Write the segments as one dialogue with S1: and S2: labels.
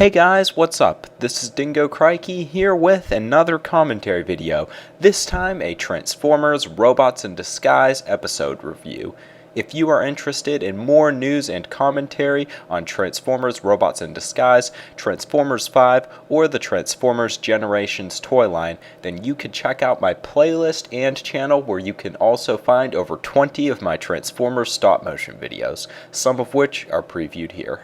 S1: Hey guys, what's up? This is Dingo Crikey here with another commentary video, this time a Transformers Robots in Disguise episode review. If you are interested in more news and commentary on Transformers Robots in Disguise, Transformers 5, or the Transformers Generations toy line, then you can check out my playlist and channel where you can also find over 20 of my Transformers stop motion videos, some of which are previewed here.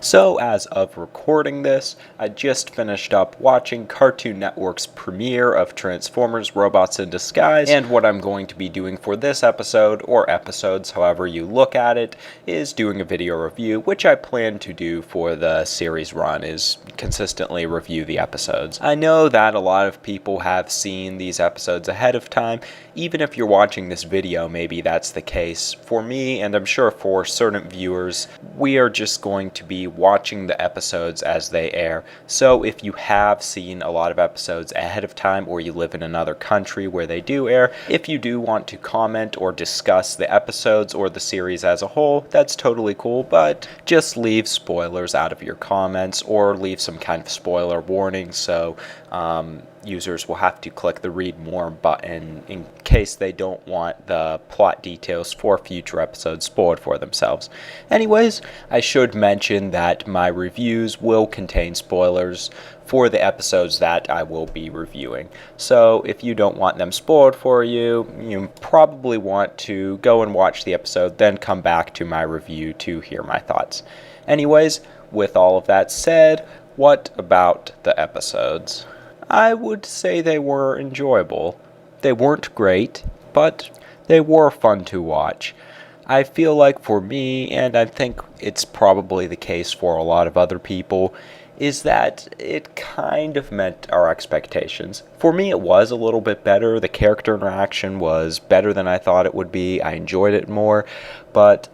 S1: So, as of recording this, I just finished up watching Cartoon Network's premiere of Transformers Robots in Disguise, and what I'm going to be doing for this episode, or episodes, however you look at it, is doing a video review, which I plan to do for the series run, is consistently review the episodes. I know that a lot of people have seen these episodes ahead of time. Even if you're watching this video, maybe that's the case. For me, and I'm sure for certain viewers, we are just going to be watching the episodes as they air. So if you have seen a lot of episodes ahead of time, or you live in another country where they do air, if you do want to comment or discuss the episodes or the series as a whole, that's totally cool, but just leave spoilers out of your comments or leave some kind of spoiler warning so users will have to click the read more button in case they don't want the plot details for future episodes spoiled for themselves. Anyways, I should mention that my reviews will contain spoilers for the episodes that I will be reviewing. So if you don't want them spoiled for you, you probably want to go and watch the episode, then come back to my review to hear my thoughts. Anyways, with all of that said, what about the episodes? I would say they were enjoyable. They weren't great, but they were fun to watch. I feel like for me, and I think it's probably the case for a lot of other people, is that it kind of met our expectations. For me, it was a little bit better. The character interaction was better than I thought it would be. I enjoyed it more, but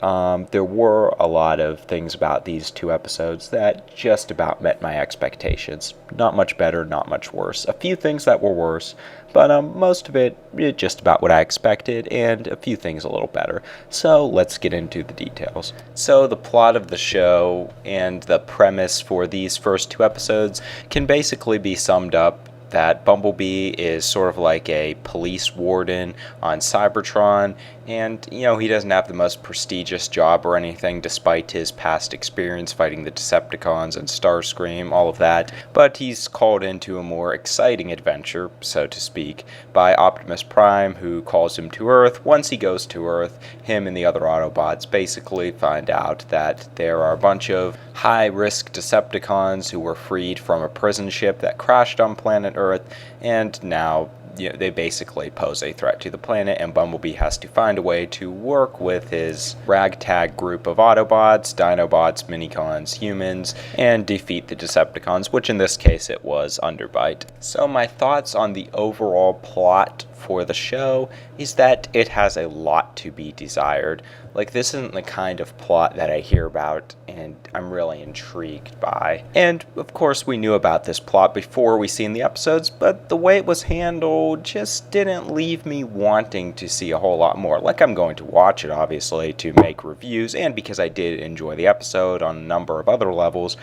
S1: there were a lot of things about these two episodes that just about met my expectations. Not much better, not much worse. A few things that were worse, but most of it just about what I expected, and a few things a little better. So let's get into the details. So the plot of the show and the premise for these first two episodes can basically be summed up that Bumblebee is sort of like a police warden on Cybertron, and he doesn't have the most prestigious job or anything despite his past experience fighting the Decepticons and Starscream, all of that, but he's called into a more exciting adventure, so to speak, by Optimus Prime, who calls him to Earth. Once he goes to Earth, him and the other Autobots basically find out that there are a bunch of high-risk Decepticons who were freed from a prison ship that crashed on planet Earth, and now they basically pose a threat to the planet, and Bumblebee has to find a way to work with his ragtag group of Autobots, Dinobots, Minicons, humans, and defeat the Decepticons, which in this case it was Underbite. So my thoughts on the overall plot for the show is that it has a lot to be desired. Like, this isn't the kind of plot that I hear about and I'm really intrigued by. And of course we knew about this plot before we seen the episodes, but the way it was handled just didn't leave me wanting to see a whole lot more. Like, I'm going to watch it obviously to make reviews, and because I did enjoy the episode on a number of other levels,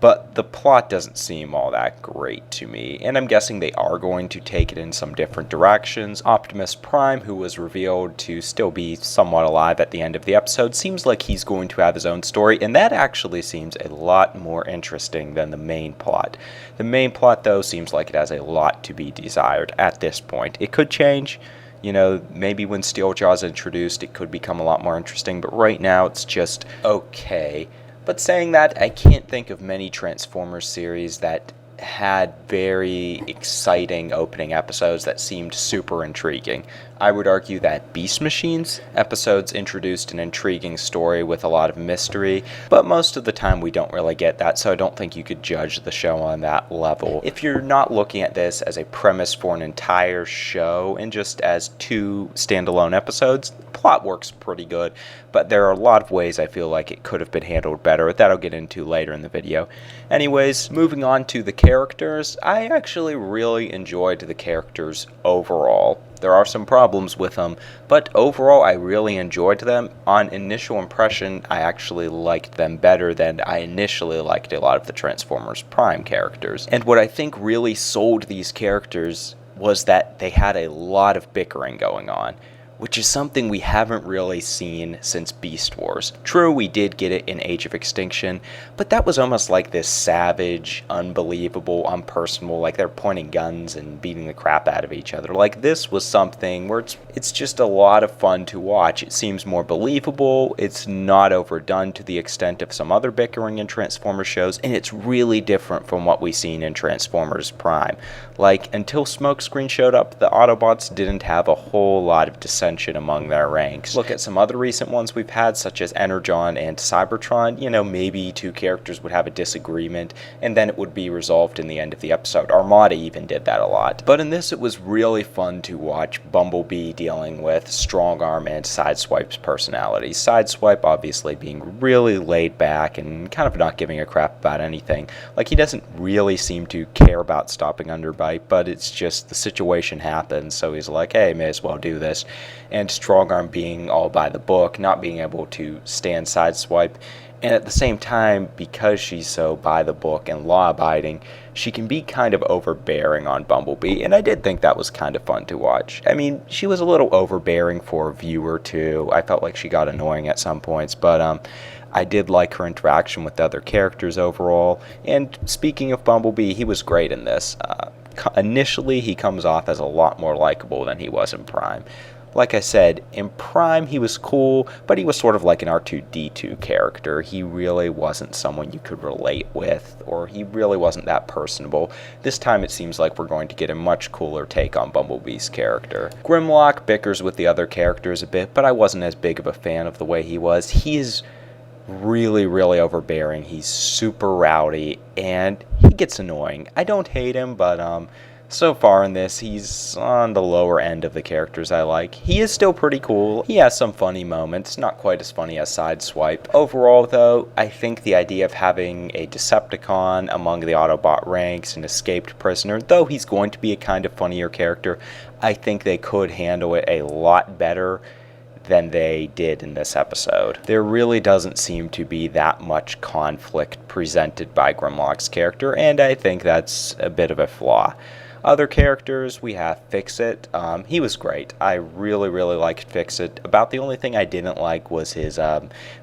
S1: but the plot doesn't seem all that great to me, and I'm guessing they are going to take it in some different directions. Optimus Prime, who was revealed to still be somewhat alive at the end of the episode, seems like he's going to have his own story, and that actually seems a lot more interesting than the main plot. The main plot, though, seems like it has a lot to be desired at this point. It could change. Maybe when Steeljaw is introduced, it could become a lot more interesting, but right now it's just okay. But saying that, I can't think of many Transformers series that had very exciting opening episodes that seemed super intriguing. I would argue that Beast Machine's episodes introduced an intriguing story with a lot of mystery, but most of the time we don't really get that, so I don't think you could judge the show on that level. If you're not looking at this as a premise for an entire show and just as two standalone episodes, the plot works pretty good, but there are a lot of ways I feel like it could have been handled better that I'll get into later in the video. Anyways, moving on to the characters, I actually really enjoyed the characters overall. There are some problems with them, but overall I really enjoyed them. On initial impression, I actually liked them better than I initially liked a lot of the Transformers Prime characters. And what I think really sold these characters was that they had a lot of bickering going on, which is something we haven't really seen since Beast Wars. True, we did get it in Age of Extinction, but that was almost like this savage, unbelievable, unpersonal, like they're pointing guns and beating the crap out of each other. Like, this was something where it's just a lot of fun to watch. It seems more believable, it's not overdone to the extent of some other bickering in Transformers shows, and it's really different from what we've seen in Transformers Prime. Like, until Smokescreen showed up, the Autobots didn't have a whole lot of dissension among their ranks. Look at some other recent ones we've had, such as Energon and Cybertron. You know, maybe two characters would have a disagreement, and then it would be resolved in the end of the episode. Armada even did that a lot. But in this, it was really fun to watch Bumblebee dealing with Strongarm and Sideswipe's personalities. Sideswipe obviously being really laid back and kind of not giving a crap about anything. Like, he doesn't really seem to care about stopping Underbite, but it's just the situation happens, so he's like, hey, may as well do this. And Strongarm being all by the book, not being able to stand Sideswipe, and at the same time, because she's so by the book and law-abiding, she can be kind of overbearing on Bumblebee, and I did think that was kind of fun to watch. I mean, she was a little overbearing for a viewer too. I felt like she got annoying at some points, but I did like her interaction with the other characters overall. And speaking of Bumblebee, he was great in this. Initially, he comes off as a lot more likable than he was in Prime. Like I said, in Prime he was cool, but he was sort of like an R2-D2 character. He really wasn't someone you could relate with, or he really wasn't that personable. This time it seems like we're going to get a much cooler take on Bumblebee's character. Grimlock bickers with the other characters a bit, but I wasn't as big of a fan of the way he was. He is really, really overbearing. He's super rowdy, and he gets annoying. I don't hate him, but so far in this, he's on the lower end of the characters I like. He is still pretty cool. He has some funny moments, not quite as funny as Sideswipe. Overall, though, I think the idea of having a Decepticon among the Autobot ranks, an escaped prisoner, though he's going to be a kind of funnier character, I think they could handle it a lot better than they did in this episode. There really doesn't seem to be that much conflict presented by Grimlock's character, and I think that's a bit of a flaw. Other characters, we have Fix-It. He was great. I really, really liked Fix-It. About the only thing I didn't like was his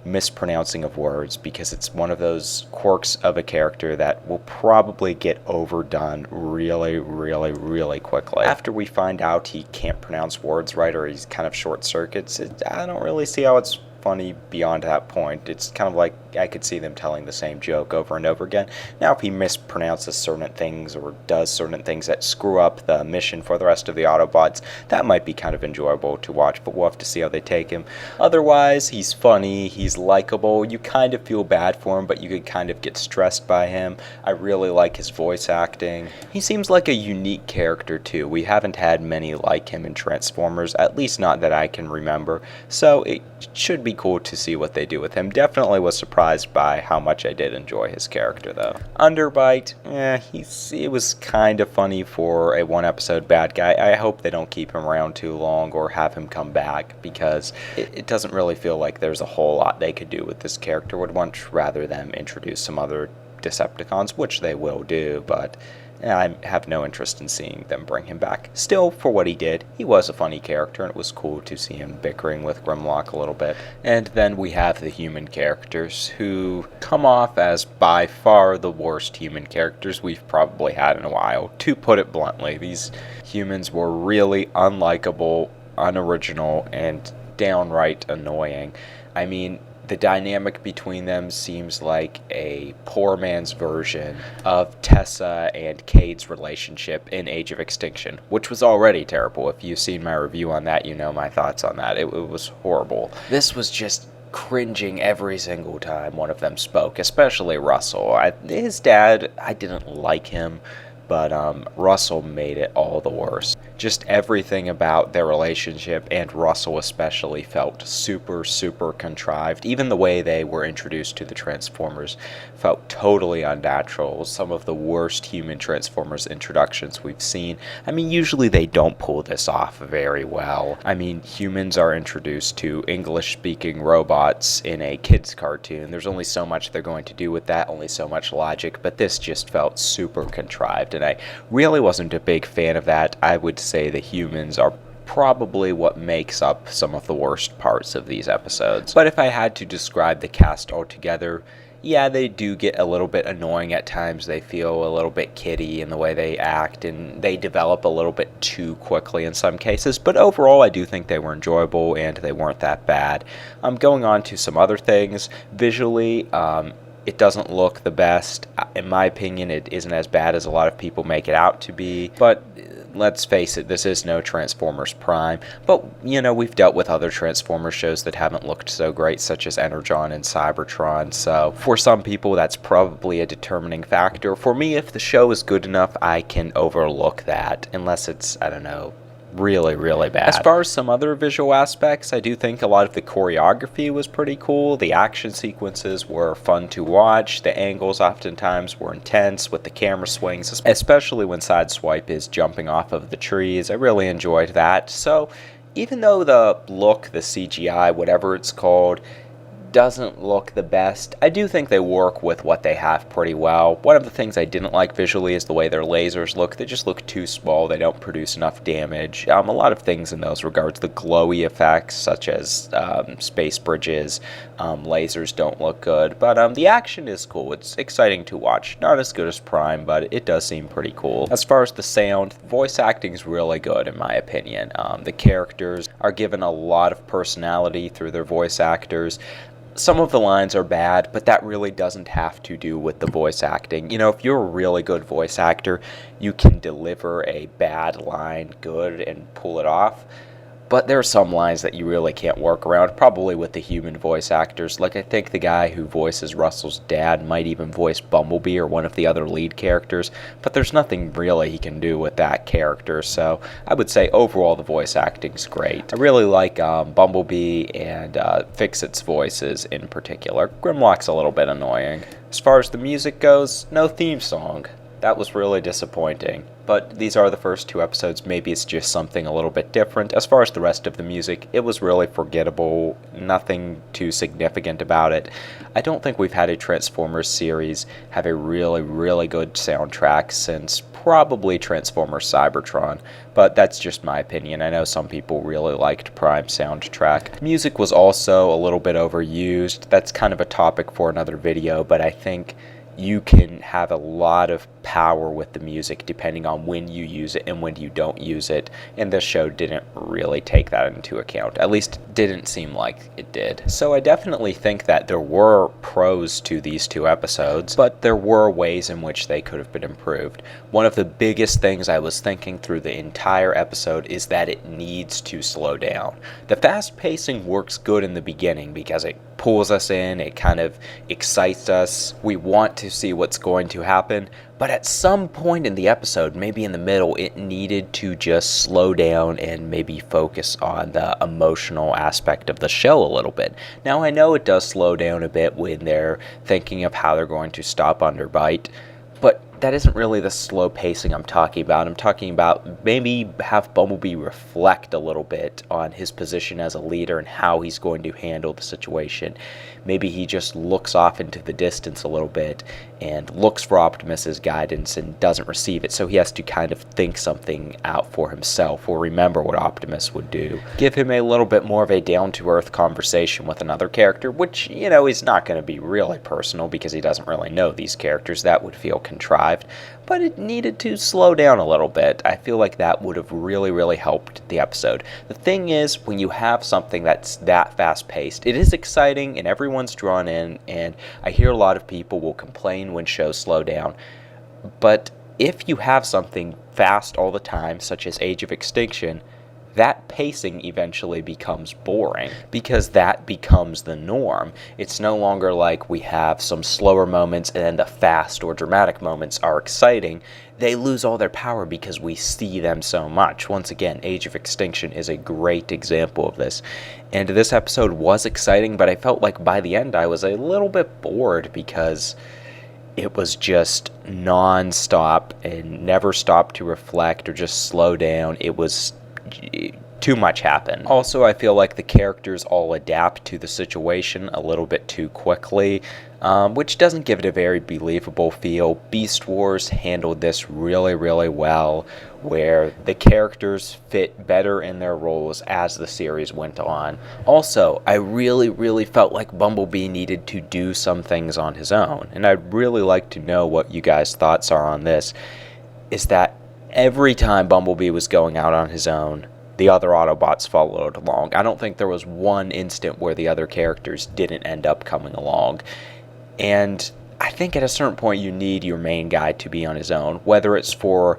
S1: mispronouncing of words, because it's one of those quirks of a character that will probably get overdone really, really, really quickly. After we find out he can't pronounce words right, or he's kind of short circuits, I don't really see how it's funny beyond that point. It's kind of like I could see them telling the same joke over and over again. Now, if he mispronounces certain things or does certain things that screw up the mission for the rest of the Autobots, that might be kind of enjoyable to watch, but we'll have to see how they take him. Otherwise, he's funny, he's likable, you kind of feel bad for him, but you could kind of get stressed by him. I really like his voice acting. He seems like a unique character too. We haven't had many like him in Transformers, at least not that I can remember, so it should be cool to see what they do with him. Definitely was surprised by how much I did enjoy his character though. Underbite, it was kind of funny for a one episode bad guy. I hope they don't keep him around too long or have him come back, because it doesn't really feel like there's a whole lot they could do with this character. Would much rather them introduce some other Decepticons, which they will do, but I have no interest in seeing them bring him back. Still, for what he did, he was a funny character, and it was cool to see him bickering with Grimlock a little bit. And then we have the human characters, who come off as by far the worst human characters we've probably had in a while. To put it bluntly, these humans were really unlikable, unoriginal, and downright annoying. I mean, the dynamic between them seems like a poor man's version of Tessa and Cade's relationship in Age of Extinction, which was already terrible. If you've seen my review on that, you know my thoughts on that. It was horrible. This was just cringing every single time one of them spoke, especially Russell. His dad, I didn't like him, but Russell made it all the worse. Just everything about their relationship, and Russell especially, felt super, super contrived. Even the way they were introduced to the Transformers felt totally unnatural. Some of the worst human Transformers introductions we've seen. I mean, usually they don't pull this off very well. I mean, humans are introduced to English-speaking robots in a kid's cartoon. There's only so much they're going to do with that, only so much logic, but this just felt super contrived, and I really wasn't a big fan of that. I would say the humans are probably what makes up some of the worst parts of these episodes. But if I had to describe the cast altogether, yeah, they do get a little bit annoying at times. They feel a little bit kiddie in the way they act, and they develop a little bit too quickly in some cases. But overall, I do think they were enjoyable, and they weren't that bad. Going on to some other things. Visually, it doesn't look the best. In my opinion, it isn't as bad as a lot of people make it out to be. But let's face it, this is no Transformers Prime. But, we've dealt with other Transformers shows that haven't looked so great, such as Energon and Cybertron. So for some people, that's probably a determining factor. For me, if the show is good enough, I can overlook that. Unless it's, I don't know, really, really bad. As far as some other visual aspects, I do think a lot of the choreography was pretty cool. The action sequences were fun to watch. The angles oftentimes were intense with the camera swings, especially when Sideswipe is jumping off of the trees. I really enjoyed that. So even though the look, the CGI, whatever it's called, doesn't look the best, I do think they work with what they have pretty well. One of the things I didn't like visually is the way their lasers look. They just look too small. They don't produce enough damage. A lot of things in those regards. The glowy effects, such as space bridges, lasers don't look good. But the action is cool. It's exciting to watch. Not as good as Prime, but it does seem pretty cool. As far as the sound, voice acting is really good in my opinion. The characters are given a lot of personality through their voice actors. Some of the lines are bad, but that really doesn't have to do with the voice acting. If you're a really good voice actor, you can deliver a bad line good and pull it off. But there are some lines that you really can't work around, probably with the human voice actors. Like, I think the guy who voices Russell's dad might even voice Bumblebee or one of the other lead characters, but there's nothing really he can do with that character, so I would say overall the voice acting's great. I really like Bumblebee and Fixit's voices in particular. Grimlock's a little bit annoying. As far as the music goes, no theme song. That was really disappointing. But these are the first two episodes. Maybe it's just something a little bit different. As far as the rest of the music, it was really forgettable. Nothing too significant about it. I don't think we've had a Transformers series have a really, really good soundtrack since probably Transformers Cybertron. But that's just my opinion. I know some people really liked Prime soundtrack. Music was also a little bit overused. That's kind of a topic for another video, but I think you can have a lot of power with the music depending on when you use it and when you don't use it, and this show didn't really take that into account. At least didn't seem like it did. So I definitely think that there were pros to these two episodes, but there were ways in which they could have been improved. One of the biggest things I was thinking through the entire episode is that it needs to slow down. The fast pacing works good in the beginning because it pulls us in, it kind of excites us, we want to see what's going to happen, but at some point in the episode, maybe in the middle, it needed to just slow down and maybe focus on the emotional aspect of the show a little bit. Now I know it does slow down a bit when they're thinking of how they're going to stop Underbite, but that isn't really the slow pacing I'm talking about. I'm talking about maybe have Bumblebee reflect a little bit on his position as a leader and how he's going to handle the situation. Maybe he just looks off into the distance a little bit and looks for Optimus's guidance and doesn't receive it, so he has to kind of think something out for himself or remember what Optimus would do. Give him a little bit more of a down-to-earth conversation with another character, which, is not going to be really personal because he doesn't really know these characters. That would feel contrived. But it needed to slow down a little bit. I feel like that would have really, really helped the episode. The thing is, when you have something that's that fast-paced, it is exciting and everyone's drawn in, and I hear a lot of people will complain when shows slow down. But if you have something fast all the time, such as Age of Extinction, that pacing eventually becomes boring because that becomes the norm. It's no longer like we have some slower moments and then the fast or dramatic moments are exciting. They lose all their power because we see them so much. Once again, Age of Extinction is a great example of this. And this episode was exciting, but I felt like by the end I was a little bit bored because it was just non-stop and never stopped to reflect or just slow down. It was too much happened. Also, I feel like the characters all adapt to the situation a little bit too quickly, which doesn't give it a very believable feel. Beast Wars handled this really, really well, where the characters fit better in their roles as the series went on. Also, I really, really felt like Bumblebee needed to do some things on his own, and I'd really like to know what you guys' thoughts are on this, is that every time Bumblebee was going out on his own, the other Autobots followed along. I don't think there was one instant where the other characters didn't end up coming along. And I think at a certain point you need your main guy to be on his own, whether it's for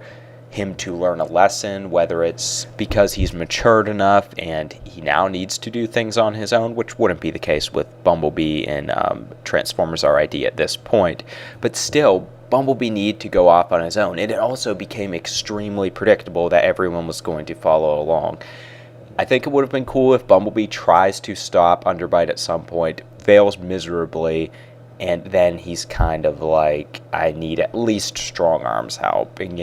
S1: him to learn a lesson, whether it's because he's matured enough and he now needs to do things on his own, which wouldn't be the case with Bumblebee and Transformers R.I.D. at this point. But still, Bumblebee needed to go off on his own, and it also became extremely predictable that everyone was going to follow along. I think it would have been cool if Bumblebee tries to stop Underbite at some point, fails miserably, and then he's kind of like, I need at least Strong Arm's help, and,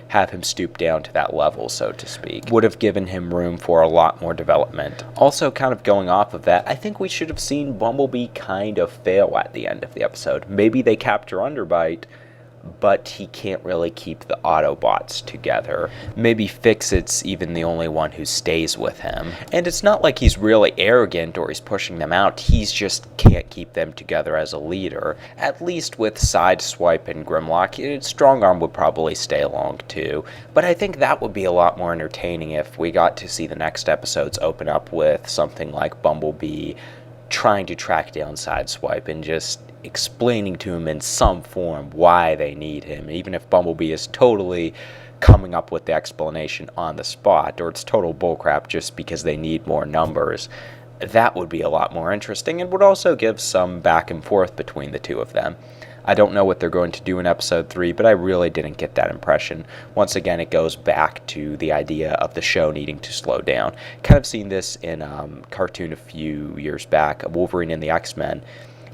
S1: have him stoop down to that level, so to speak. Would have given him room for a lot more development. Also, kind of going off of that, I think we should have seen Bumblebee kind of fail at the end of the episode. Maybe they capture Underbite, but he can't really keep the Autobots together. Maybe Fix-It's even the only one who stays with him. And it's not like he's really arrogant or he's pushing them out, he's just can't keep them together as a leader. At least with Sideswipe and Grimlock, Strong Arm would probably stay along too. But I think that would be a lot more entertaining if we got to see the next episodes open up with something like Bumblebee trying to track down Sideswipe and just explaining to him in some form why they need him, even if Bumblebee is totally coming up with the explanation on the spot, or it's total bullcrap just because they need more numbers. That would be a lot more interesting and would also give some back and forth between the two of them. I don't know what they're going to do in episode 3, but I really didn't get that impression. Once again, it goes back to the idea of the show needing to slow down. Kind of seen this in a cartoon a few years back, Wolverine and the X-Men.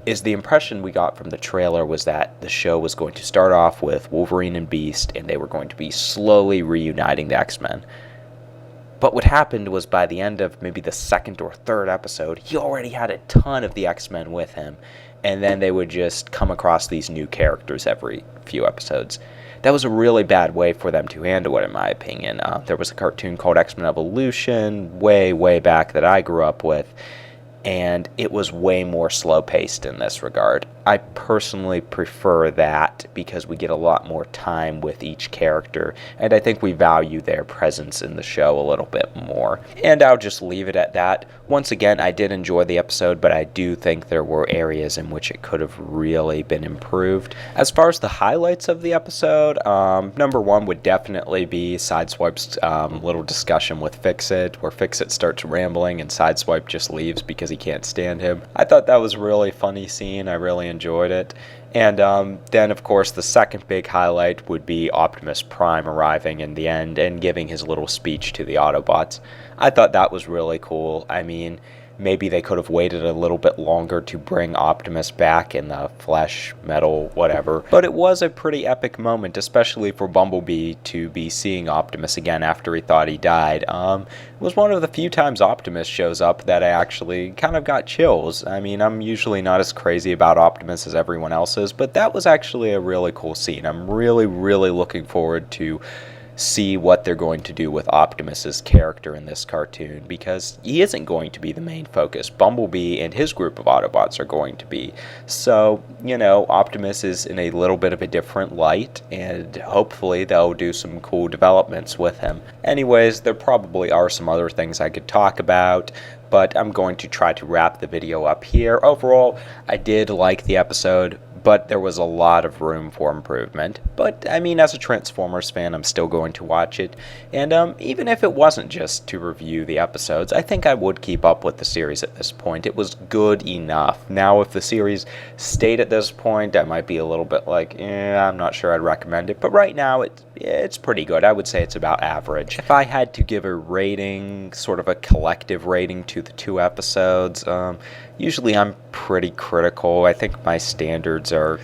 S1: Is the impression we got from the trailer was that the show was going to start off with Wolverine and Beast, and they were going to be slowly reuniting the X-Men. But what happened was by the end of maybe the second or third episode, he already had a ton of the X-Men with him, and then they would just come across these new characters every few episodes. That was a really bad way for them to handle it, in my opinion. There was a cartoon called X-Men Evolution way, way back that I grew up with, and it was way more slow-paced in this regard. I personally prefer that because we get a lot more time with each character, and I think we value their presence in the show a little bit more. And I'll just leave it at that. Once again, I did enjoy the episode, but I do think there were areas in which it could have really been improved. As far as the highlights of the episode, number one would definitely be Sideswipe's little discussion with Fix-It, where Fix-It starts rambling and Sideswipe just leaves because he can't stand him. I thought that was a really funny scene. I really enjoyed it. And then, of course, the second big highlight would be Optimus Prime arriving in the end and giving his little speech to the Autobots. I thought that was really cool. I mean, maybe they could have waited a little bit longer to bring Optimus back in the flesh, metal, whatever. But it was a pretty epic moment, especially for Bumblebee to be seeing Optimus again after he thought he died. It was one of the few times Optimus shows up that I actually kind of got chills. I mean, I'm usually not as crazy about Optimus as everyone else is, but that was actually a really cool scene. I'm really, really looking forward to see what they're going to do with Optimus's character in this cartoon, because he isn't going to be the main focus. Bumblebee and his group of Autobots are going to be. So, Optimus is in a little bit of a different light, and hopefully they'll do some cool developments with him. Anyways, there probably are some other things I could talk about, but I'm going to try to wrap the video up here. Overall, I did like the episode, but there was a lot of room for improvement. But I mean, as a Transformers fan, I'm still going to watch it, and even if it wasn't just to review the episodes, I think I would keep up with the series at this point. It was good enough. Now, if the series stayed at this point, I might be a little bit like, I'm not sure I'd recommend it, but right now it's pretty good. I would say it's about average. If I had to give a rating, sort of a collective rating to the 2 episodes, usually I'm pretty critical. I think my standards are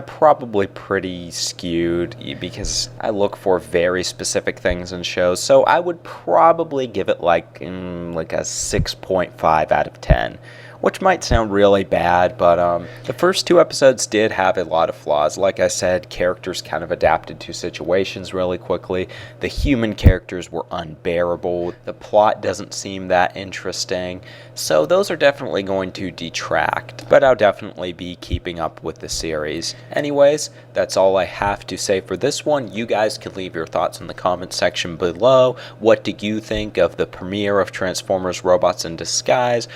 S1: probably pretty skewed because I look for very specific things in shows. So I would probably give it like a 6.5 out of 10. Which might sound really bad, but the first 2 episodes did have a lot of flaws. Like I said, characters kind of adapted to situations really quickly. The human characters were unbearable. The plot doesn't seem that interesting. So those are definitely going to detract, but I'll definitely be keeping up with the series. Anyways, that's all I have to say for this one. You guys can leave your thoughts in the comment section below. What do you think of the premiere of Transformers Robots in Disguise?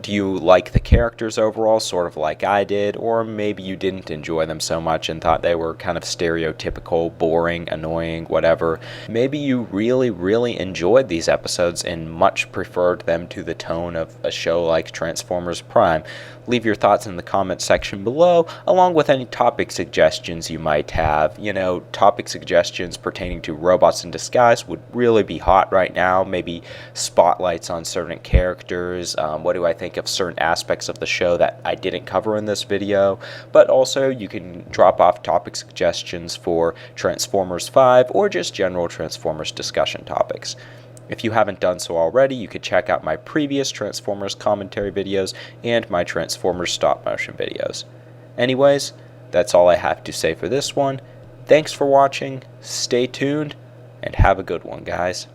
S1: Do you like the characters overall, sort of like I did, or maybe you didn't enjoy them so much and thought they were kind of stereotypical, boring, annoying, whatever. Maybe you really, really enjoyed these episodes and much preferred them to the tone of a show like Transformers Prime. Leave your thoughts in the comment section below, along with any topic suggestions you might have. You know, topic suggestions pertaining to Robots in Disguise would really be hot right now. Maybe spotlights on certain characters. What do I think of certain aspects of the show that I didn't cover in this video? But also, you can drop off topic suggestions for Transformers 5 or just general Transformers discussion topics. If you haven't done so already, you could check out my previous Transformers commentary videos and my Transformers stop motion videos. Anyways, that's all I have to say for this one. Thanks for watching, stay tuned, and have a good one, guys.